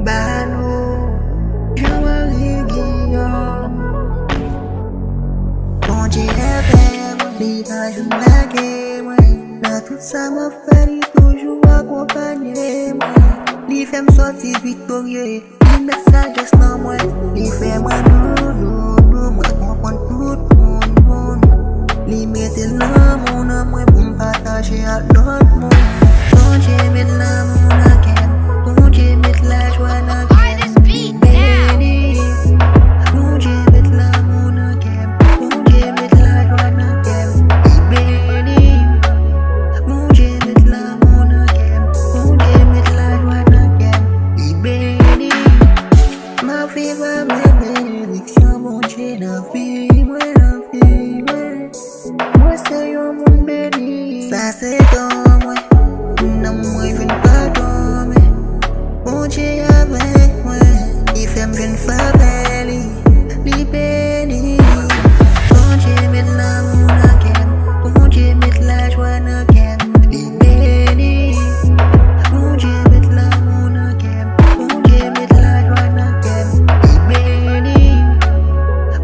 Bayano, Jean-Marie Guillaume. Bondye FM, visage blagué, moi. Dans tout ça m'a fait, il toujours accompagné, moi. Il fait me sortir victorieux, il message dans moi. Il fait moi nous, moi comprendre tout le monde. Il mette l'amour dans moi pour me partager à l'autre monde. Bondye met l'amour dans qu'elle, Bondye met la joie dans qu'elle. Béni, Bondye met l'amour dans qu'elle, Bondye met la joie dans qu'elle. Béni, Bondye met l'amour dans qu'elle, Bondye met la joie dans qu'elle. Béni, ma vie va me bénédiction, Bondye dans vie, moi dans vie, moi c'est un monde béni. Ça c'est dans moi. Non, moi, je ne pas dormir. Bondye avec moi. Il fait me une favelle. Il bénit. Bondye met l'amour dans qu'elle. Bondye met la joie dans qu'elle. Il bénit. Bondye met l'amour dans qu'elle. Bondye met la joie dans qu'elle. Il bénit.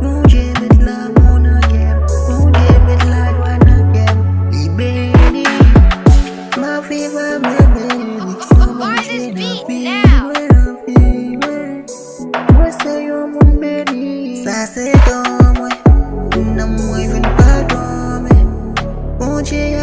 Bondye met l'amour dans qu'elle. Bondye met la joie dans qu'elle. Il bénit. Ma vie va me bénédiction, Bondye dans vie, moi c'est un monde béni. Ça c'est dans moi, non moi je ne pas dormir. Bondye